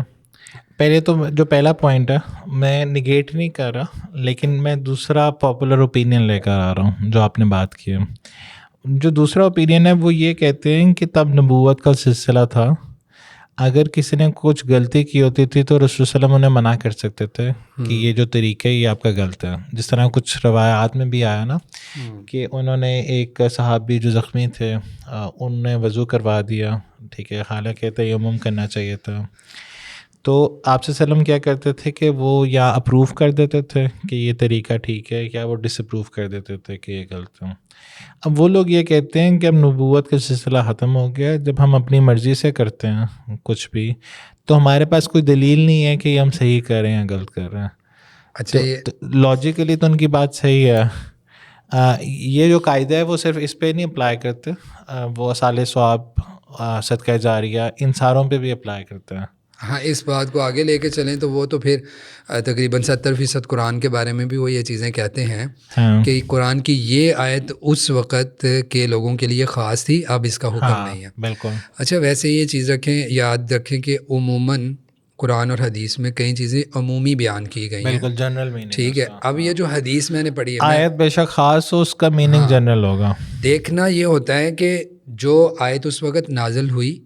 پہلے تو جو پہلا پوائنٹ ہے میں نگیٹ نہیں کر رہا, لیکن میں دوسرا پاپولر اوپینین لے کر آ رہا ہوں جو آپ نے بات کی ہے. جو دوسرا اوپینین ہے وہ یہ کہتے ہیں کہ تب نبوت کا سلسلہ تھا, اگر کسی نے کچھ غلطی کی ہوتی تھی تو رسول صلی اللہ علیہ وسلم انہیں منع کر سکتے تھے کہ یہ جو طریقہ ہے یہ آپ کا غلط ہے. جس طرح کچھ روایات میں بھی آیا نا کہ انہوں نے ایک صحابی جو زخمی تھے ان نے وضو کروا دیا, ٹھیک ہے, حالانکہ تیمم کرنا چاہیے تھا. تو آپ سے وسلم کیا کرتے تھے کہ وہ یا اپروو کر دیتے تھے کہ یہ طریقہ ٹھیک ہے, یا وہ ڈس اپروو کر دیتے تھے کہ یہ غلط ہے. اب وہ لوگ یہ کہتے ہیں کہ اب نبوت کا سلسلہ ختم ہو گیا, جب ہم اپنی مرضی سے کرتے ہیں کچھ بھی تو ہمارے پاس کوئی دلیل نہیں ہے کہ ہم صحیح کر رہے ہیں یا غلط کر رہے ہیں. اچھا, لاجیکلی تو ان کی بات صحیح ہے. یہ جو قاعدہ ہے وہ صرف اس پہ نہیں اپلائی کرتے, وہ صالح ثواب, صدقہ جاریہ, ان ساروں پہ بھی اپلائی کرتے ہیں. ہاں, اس بات کو آگے لے کے چلیں تو وہ تو پھر تقریباً 70% قرآن کے بارے میں بھی وہ یہ چیزیں کہتے ہیں کہ قرآن کی یہ آیت اس وقت کے لوگوں کے لیے خاص تھی, اب اس کا حکم نہیں ہے. بالکل. اچھا, ویسے یہ چیز رکھیں, یاد رکھیں کہ عموماً قرآن اور حدیث میں کئی چیزیں عمومی بیان کی گئی ہیں, بالکل جنرل میننگ. ٹھیک ہے. اب یہ جو حدیث میں نے پڑھی ہے, آیت بے شک خاص ہو, اس کا میننگ جنرل ہوگا. دیکھنا یہ ہوتا ہے کہ جو آیت اس وقت نازل ہوئی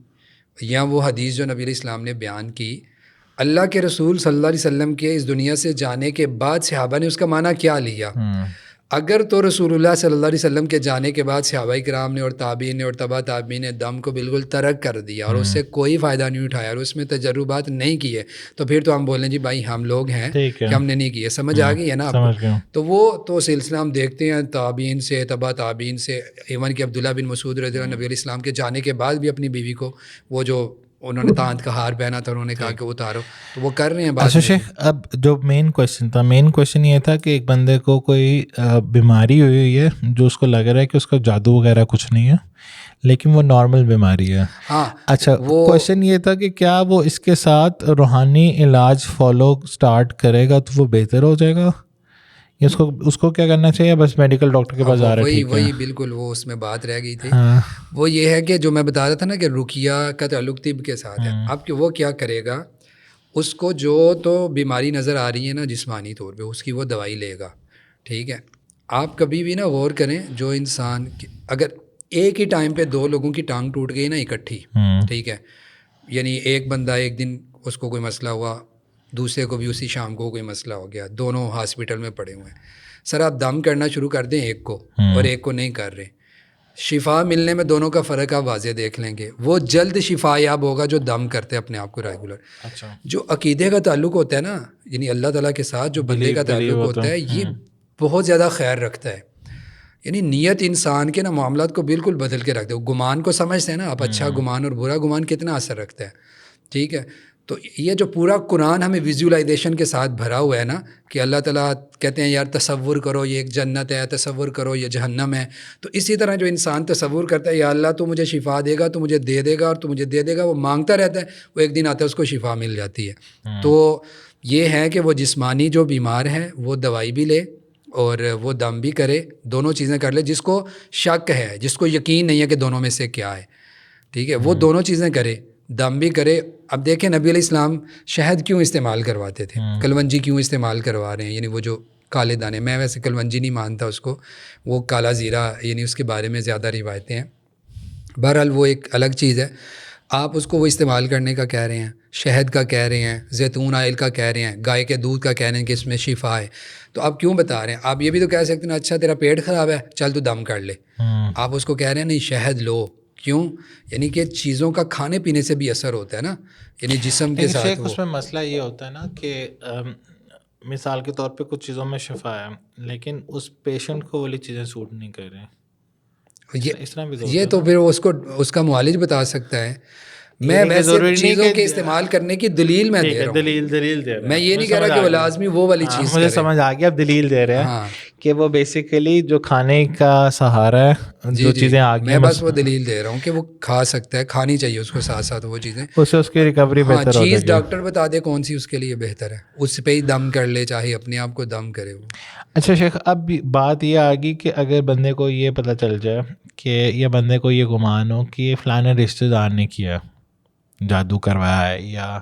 یا وہ حدیث جو نبی علیہ السلام نے بیان کی, اللہ کے رسول صلی اللہ علیہ وسلم کے اس دنیا سے جانے کے بعد صحابہ نے اس کا معنی کیا لیا. اگر تو رسول اللہ صلی اللہ علیہ وسلم کے جانے کے بعد صحابہ کرام نے اور تابعین نے اور تبع تابعین نے دم کو بالکل ترک کر دیا اور اس سے کوئی فائدہ نہیں اٹھایا اور اس میں تجربات نہیں کیے, تو پھر تو ہم بولیں جی بھائی ہم لوگ ہیں کہ ہم نے نہیں کیے. سمجھ آ گئی ہے نا آپ کو؟ تو وہ تو سلسلہ ہم دیکھتے ہیں تابعین سے, تبع تابعین سے, ایون کہ عبداللہ بن مسعود رضی اللہ نبی علیہ السلام کے جانے کے بعد بھی اپنی بیوی کو وہ جو انہوں نے تانت کا ہار پہنا تھا انہوں نے کہا کہ اتارو, تو وہ کر رہے ہیں بات. اچھا شیخ, اب جو مین کویشچن یہ تھا کہ ایک بندے کو کوئی بیماری ہوئی ہے جو اس کو لگ رہا ہے کہ اس کا جادو وغیرہ کچھ نہیں ہے, لیکن وہ نارمل بیماری ہے. ہاں, اچھا, کویشچن یہ تھا کہ کیا وہ اس کے ساتھ روحانی علاج فالو اسٹارٹ کرے گا تو وہ بہتر ہو جائے گا, یا اس کو کیا کرنا چاہیے, بس میڈیکل ڈاکٹر کے پاس جا رہا ہے؟ وہی بالکل وہ اس میں بات رہ گئی تھی. وہ یہ ہے کہ جو میں بتا رہا تھا نا کہ رقیہ کا تعلق طب کے ساتھ ہے. اب کہ وہ کیا کرے گا, اس کو جو تو بیماری نظر آ رہی ہے نا جسمانی طور پہ, اس کی وہ دوائی لے گا. ٹھیک ہے. آپ کبھی بھی نا غور کریں, جو انسان اگر ایک ہی ٹائم پہ 2 لوگوں کی ٹانگ ٹوٹ گئی نا اکٹھی, ٹھیک ہے, یعنی ایک بندہ ایک دن اس کو کوئی مسئلہ ہوا, دوسرے کو بھی اسی شام کو کوئی مسئلہ ہو گیا, دونوں ہاسپٹل میں پڑے ہوئے ہیں. سر آپ دم کرنا شروع کر دیں ایک کو اور ایک کو نہیں کر رہے, شفا ملنے میں دونوں کا فرق آپ واضح دیکھ لیں گے. وہ جلد شفا یاب ہوگا جو دم کرتے ہیں اپنے آپ کو ریگولر. جو عقیدے کا تعلق ہوتا ہے نا, یعنی اللہ تعالیٰ کے ساتھ جو بندے کا تعلق ہوتا ہے, یہ بہت زیادہ خیر رکھتا ہے. یعنی نیت انسان کے نا معاملات کو بالکل بدل کے رکھتے ہیں. گمان کو سمجھتے ہیں نا آپ, اچھا گمان اور برا گمان کتنا اثر رکھتا ہے, ٹھیک ہے. تو یہ جو پورا قرآن ہمیں ویژولائزیشن کے ساتھ بھرا ہوا ہے نا, کہ اللہ تعالیٰ کہتے ہیں یار تصور کرو یہ ایک جنت ہے, تصور کرو یہ جہنم ہے. تو اسی طرح جو انسان تصور کرتا ہے یا اللہ تو مجھے شفا دے گا, تو مجھے دے دے گا اور تو مجھے دے دے گا, وہ مانگتا رہتا ہے, وہ ایک دن آتا ہے اس کو شفا مل جاتی ہے. تو یہ ہے کہ وہ جسمانی جو بیمار ہے وہ دوائی بھی لے اور وہ دم بھی کرے, دونوں چیزیں کر لے. جس کو شک ہے, جس کو یقین نہیں ہے کہ دونوں میں سے کیا ہے, ٹھیک ہے, وہ دونوں چیزیں کرے, دم بھی کرے. اب دیکھیں نبی علیہ السلام شہد کیوں استعمال کرواتے تھے, کلونجی کیوں استعمال کروا رہے ہیں, یعنی وہ جو کالے دانے, میں ویسے کلونجی نہیں مانتا اس کو, وہ کالا زیرہ, یعنی اس کے بارے میں زیادہ روایتیں ہیں. بہرحال وہ ایک الگ چیز ہے. آپ اس کو وہ استعمال کرنے کا کہہ رہے ہیں, شہد کا کہہ رہے ہیں, زیتون آئل کا کہہ رہے ہیں, گائے کے دودھ کا کہہ رہے ہیں کہ اس میں شفا ہے. تو آپ کیوں بتا رہے ہیں؟ آپ یہ بھی تو کہہ سکتے ہیں اچھا تیرا پیٹ خراب ہے چل تو دم کر لے. آپ اس کو کہہ رہے ہیں نہیں شہد لو. کیوں؟ یعنی کہ چیزوں کا کھانے پینے سے بھی اثر ہوتا ہے نا, یعنی جسم کے ساتھ. اس میں مسئلہ یہ ہوتا ہے نا کہ مثال کے طور پہ کچھ چیزوں میں شفا ہے لیکن اس پیشنٹ کو والی چیزیں سوٹ نہیں کر رہی. یہ تو پھر اس کا معالج بتا سکتا ہے. میں ویسے چیزوں کے استعمال کرنے کی دلیل میں دے رہا ہوں, دلیل دے رہا ہوں. میں یہ نہیں کہہ رہا کہ وہ لازمی وہ والی چیز. مجھے سمجھ آ گیا, اب دلیل دے رہے ہیں کہ وہ بیسیکلی جو کھانے کا سہارا ہے, جو چیزیں آ گئی, میں بس وہ دلیل دے رہا ہوں کہ وہ کھا سکتا ہے, کھانی چاہیے اس کو ساتھ ساتھ وہ چیزیں, اس سے اس کی ریکوری بہتر ہو جائے گی. چیز ڈاکٹر بتا دے کون سی اس کے لیے بہتر ہے, اس پہ ہی دم کر لے, چاہے اپنے آپ کو دم کرے وہ. اچھا شیخ, اب بات یہ آ گئی کہ اگر بندے کو یہ پتہ چل جائے کہ یہ بندے کو یہ گمان ہو کہ یہ فلانے رشتے دار نے کیا, جادو کروایا ہے, یا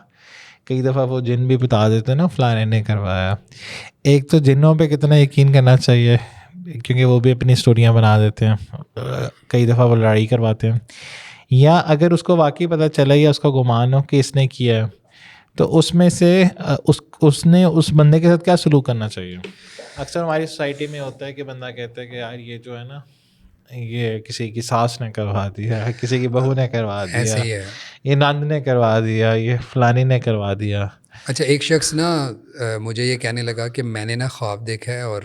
کئی دفعہ وہ جن بھی بتا دیتے ہیں نا فلانے نے کروایا. ایک تو جنوں پہ کتنا یقین کرنا چاہیے کیونکہ وہ بھی اپنی اسٹوریاں بنا دیتے ہیں, کئی دفعہ وہ لڑائی کرواتے ہیں. یا اگر اس کو واقعی پتہ چلا یا اس کا گمان ہو کہ اس نے کیا ہے, تو اس میں سے اس نے اس بندے کے ساتھ کیا سلوک کرنا چاہیے؟ اکثر ہماری سوسائٹی میں ہوتا ہے کہ بندہ کہتا ہے کہ یار یہ جو ہے نا یہ کسی کی ساس نے کروا دیا, کسی کی بہو نے کروا دیا, یہ نند نے کروا دیا, یہ فلانی نے کروا دیا. اچھا, ایک شخص نا مجھے یہ کہنے لگا کہ میں نے نا خواب دیکھا ہے اور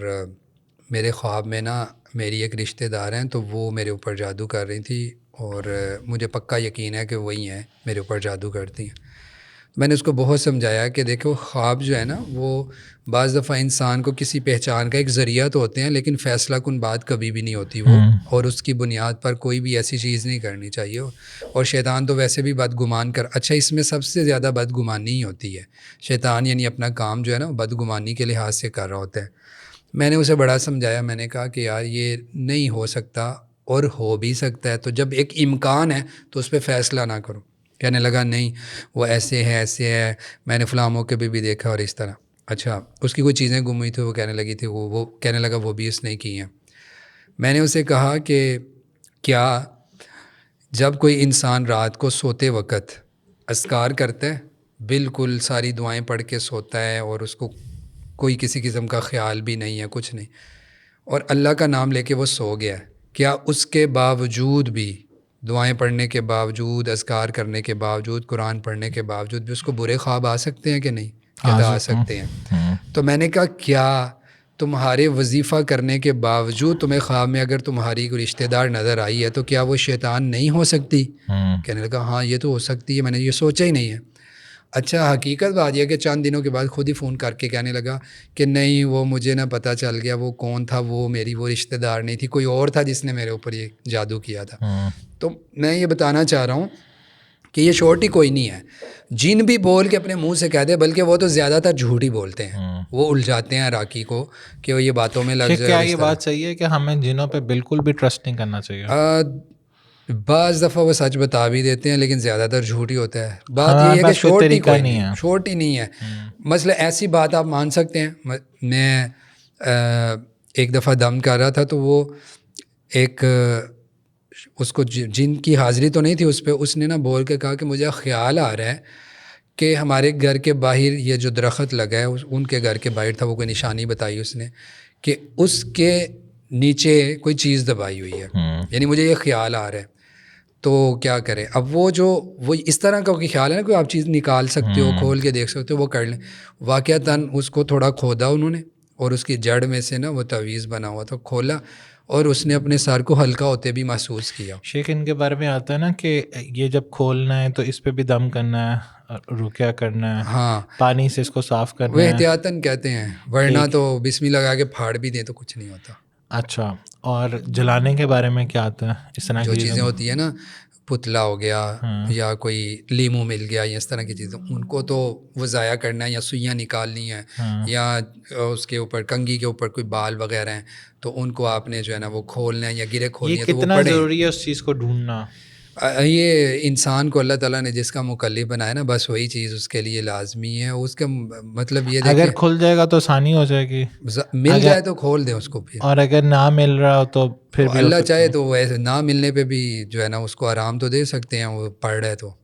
میرے خواب میں نا میری ایک رشتہ دار ہیں, تو وہ میرے اوپر جادو کر رہی تھی اور مجھے پکا یقین ہے کہ وہی ہیں میرے اوپر جادو کرتی ہیں. میں نے اس کو بہت سمجھایا کہ دیکھو خواب جو ہے نا وہ بعض دفعہ انسان کو کسی پہچان کا ایک ذریعہ تو ہوتے ہیں, لیکن فیصلہ کن بات کبھی بھی نہیں ہوتی وہ, اور اس کی بنیاد پر کوئی بھی ایسی چیز نہیں کرنی چاہیے. اور شیطان تو ویسے بھی بدگمان اچھا اس میں سب سے زیادہ بدگمانی ہی ہوتی ہے. شیطان یعنی اپنا کام جو ہے نا بدگمانی کے لحاظ سے کر رہا ہوتا ہے. میں نے اسے بڑا سمجھایا, میں نے کہا کہ یار یہ نہیں ہو سکتا اور ہو بھی سکتا ہے, تو جب ایک امکان ہے تو اس پہ فیصلہ نہ کرو. کہنے لگا نہیں وہ ایسے ہے, میں نے فلاں موقع پہ بھی دیکھا اور اس طرح. اچھا, اس کی کوئی چیزیں گم ہوئی تھی, وہ کہنے لگی تھی وہ کہنے لگا وہ بھی اس نے کی ہیں. میں نے اسے کہا کہ کیا جب کوئی انسان رات کو سوتے وقت اذکار کرتا ہے, بالکل ساری دعائیں پڑھ کے سوتا ہے اور اس کو کوئی کسی قسم کا خیال بھی نہیں ہے, کچھ نہیں, اور اللہ کا نام لے کے وہ سو گیا ہے, کیا اس کے باوجود بھی, دعائیں پڑھنے کے باوجود, اذکار کرنے کے باوجود, قرآن پڑھنے کے باوجود بھی اس کو برے خواب آ سکتے ہیں کہ نہیں؟ کہتا آ سکتے ہیں. تو میں نے کہا کیا تمہارے وظیفہ کرنے کے باوجود تمہیں خواب میں اگر تمہاری کوئی رشتہ دار نظر آئی ہے تو کیا وہ شیطان نہیں ہو سکتی؟ کہنے لگا ہاں یہ تو ہو سکتی ہے, میں نے یہ سوچا ہی نہیں ہے. اچھا, حقیقت بات یہ کہ چند دنوں کے بعد خود ہی فون کر کے کہنے لگا کہ نہیں وہ مجھے نہ پتہ چل گیا وہ کون تھا, وہ میری وہ رشتہ دار نہیں تھی, کوئی اور تھا جس نے میرے اوپر یہ جادو کیا تھا. تو میں یہ بتانا چاہ رہا ہوں کہ یہ شورٹی کوئی نہیں ہے. جن بھی بول کے اپنے منہ سے کہہ دے, بلکہ وہ تو زیادہ تر جھوٹ ہی بولتے ہیں, وہ الجھاتے ہیں راکی کو کہ وہ یہ باتوں میں لگ جائے. کیا یہ بات صحیح ہے کہ ہمیں جنوں پہ بالکل بھی ٹرسٹ نہیں کرنا چاہیے؟ بعض دفعہ وہ سچ بتا بھی دیتے ہیں لیکن زیادہ تر جھوٹ ہی ہوتا ہے. بات یہ ہے کہ شورٹی کوئی نہیں ہے, شورٹی نہیں ہے. مثلا ایسی بات آپ مان سکتے ہیں, میں ایک دفعہ دم کر رہا تھا تو وہ ایک اس کو جن کی حاضری تو نہیں تھی اس پہ، اس نے نا بول کے کہا کہ مجھے خیال آ رہا ہے کہ ہمارے گھر کے باہر یہ جو درخت لگا ہے ان کے گھر کے باہر تھا، وہ کوئی نشانی بتائی اس نے کہ اس کے نیچے کوئی چیز دبائی ہوئی ہے، یعنی مجھے یہ خیال آ رہا ہے، تو کیا کریں؟ اب وہ اس طرح کا خیال ہے نا، کوئی آپ چیز نکال سکتے ہو، کھول کے دیکھ سکتے ہو، وہ کر لیں۔ واقعتاً اس کو تھوڑا کھودا انہوں نے، اور اس کی جڑ میں سے نا وہ تعویذ بنا ہوا تھا، کھولا، اور اس نے اپنے سر کو ہلکا ہوتے بھی محسوس کیا۔ شیخ ان کے بارے میں آتا ہے نا کہ یہ جب کھولنا ہے تو اس پہ بھی دم کرنا ہے، رکیا کرنا ہے، ہاں، پانی سے اس کو صاف وہ کرنا ہے۔ احتیاطاً کہتے ہیں، ورنہ تو بسم اللہ لگا کے پھاڑ بھی دیں تو کچھ نہیں ہوتا۔ اچھا، اور جلانے کے بارے میں کیا آتا ہے اس طرح جو کی چیزیں ہوتی ہیں نا، پتلا ہو گیا یا کوئی لیمو مل گیا یا اس طرح کی چیزیں، ان کو تو وہ ضائع کرنا ہے، یا سوئیاں نکالنی ہیں، یا اس کے اوپر کنگھی کے اوپر کوئی بال وغیرہ ہیں تو ان کو آپ نے جو ہے نا وہ کھولنا ہے یا گرے کھولنی ہے، تو وہ کتنا پڑھیں۔ ضروری ہے اس چیز کو ڈھونڈنا؟ یہ انسان کو اللہ تعالیٰ نے جس کا مکلف بنایا نا، بس وہی چیز اس کے لیے لازمی ہے۔ اس کا مطلب یہ اگر دیکھیں، کھل جائے گا تو آسانی ہو جائے گی، مل جائے تو کھول دیں اس کو پھر، اور اگر نہ مل رہا ہو تو پھر تو بھی ہو اللہ سکتا چاہے ہے۔ تو ایسے نہ ملنے پہ بھی جو ہے نا اس کو آرام تو دے سکتے ہیں، وہ پڑھ رہے تو۔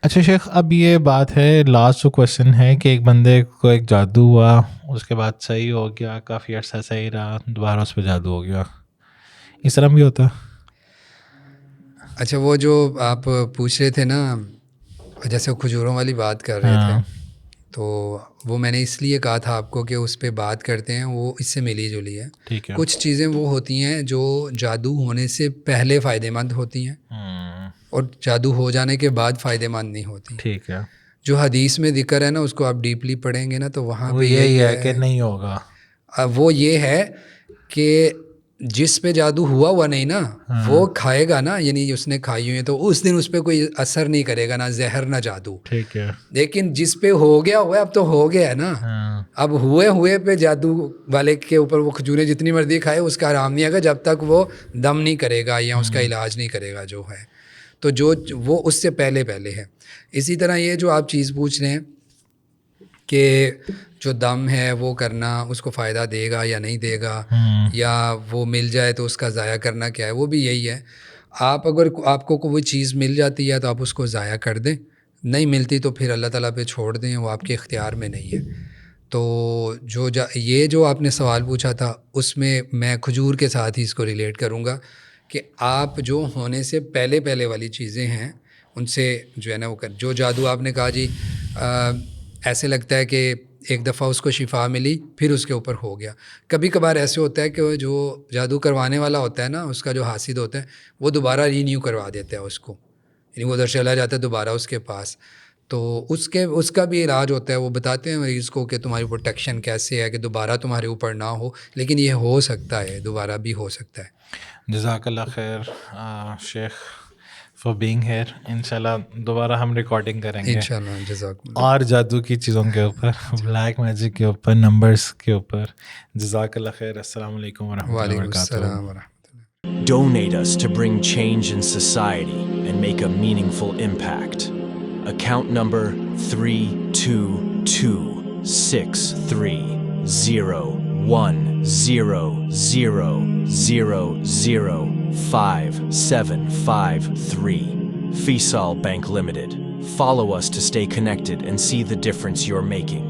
اچھا شیخ، اب یہ بات ہے، لاسٹ جو کویشچن ہے کہ ایک بندے کو ایک جادو ہوا، اس کے بعد صحیح ہو گیا، کافی عرصہ صحیح رہا، دوبارہ اس پہ جادو ہو گیا، اس طرح بھی ہوتا ہے؟ اچھا، وہ جو آپ پوچھ رہے تھے نا، جیسے کھجوروں والی بات کر رہے تھے، تو وہ میں نے اس لیے کہا تھا آپ کو کہ اس پہ بات کرتے ہیں، وہ اس سے ملی جلی ہے۔ ٹھیک ہے۔ کچھ چیزیں وہ ہوتی ہیں جو جادو ہونے سے پہلے فائدہ مند ہوتی ہیں، اور جادو ہو جانے کے بعد فائدہ مند نہیں ہوتی۔ ٹھیک ہے۔ جو حدیث میں ذکر ہے نا، اس کو آپ ڈیپلی پڑھیں گے نا تو وہاں وہ پہ یہی ہے کہ نہیں ہوگا، وہ یہ ہے کہ جس پہ جادو ہوا نہیں نا، وہ کھائے گا نا، یعنی اس نے کھائی ہوئی ہے، تو اس دن اس پہ کوئی اثر نہیں کرے گا، نہ زہر نہ جادو۔ ٹھیک ہے۔ لیکن جس پہ ہو گیا ہوا ہے، اب تو ہو گیا ہے نا، اب ہوئے پہ جادو والے کے اوپر وہ کھجوریں جتنی مرضی کھائے، اس کا آرام نہیں آئے گا جب تک وہ دم نہیں کرے گا یا اس کا علاج نہیں کرے گا جو ہے، تو جو وہ اس سے پہلے ہے۔ اسی طرح یہ جو آپ چیز پوچھ رہے ہیں کہ جو دم ہے وہ کرنا اس کو فائدہ دے گا یا نہیں دے گا، یا وہ مل جائے تو اس کا ضائع کرنا کیا ہے، وہ بھی یہی ہے۔ اگر آپ کو کوئی چیز مل جاتی ہے تو آپ اس کو ضائع کر دیں، نہیں ملتی تو پھر اللہ تعالیٰ پہ چھوڑ دیں، وہ آپ کے اختیار میں نہیں ہے۔ تو یہ جو آپ نے سوال پوچھا تھا، اس میں میں کھجور کے ساتھ ہی اس کو ریلیٹ کروں گا کہ آپ جو ہونے سے پہلے والی چیزیں ہیں ان سے جو ہے نا وہ جو جادو آپ نے کہا جی، ایسے لگتا ہے کہ ایک دفعہ اس کو شفا ملی پھر اس کے اوپر ہو گیا۔ کبھی کبھار ایسے ہوتا ہے کہ جو جادو کروانے والا ہوتا ہے نا، اس کا جو حاسد ہوتا ہے، وہ دوبارہ رینیو کروا دیتا ہے اس کو، یعنی وہ ادھر چلا جاتا ہے دوبارہ اس کے پاس، تو اس کا بھی علاج ہوتا ہے۔ وہ بتاتے ہیں مریض کو کہ تمہاری پروٹیکشن کیسے ہے کہ دوبارہ تمہارے اوپر نہ ہو، لیکن یہ ہو سکتا ہے، دوبارہ بھی ہو سکتا ہے۔ جزاک اللہ خیر شیخ فار بینگ ہیئر۔ انشاءاللہ دوبارہ ہم ریکارڈنگ کریں گے انشاءاللہ، جزاک اللہ۔ اور جادو کی چیزوں کے اوپر، بلیک میجک کے اوپر، نمبرز کے اوپر۔ جزاک اللہ خیر۔ السلام علیکم ورحمۃ اللہ وعلیکم وبرکاتہ۔ السلام ورحمۃ اللہ۔ Donate us to bring change in society and make a meaningful impact. Account number 3226300005753. Faisal Bank Limited. Follow us to stay connected and see the difference you're making.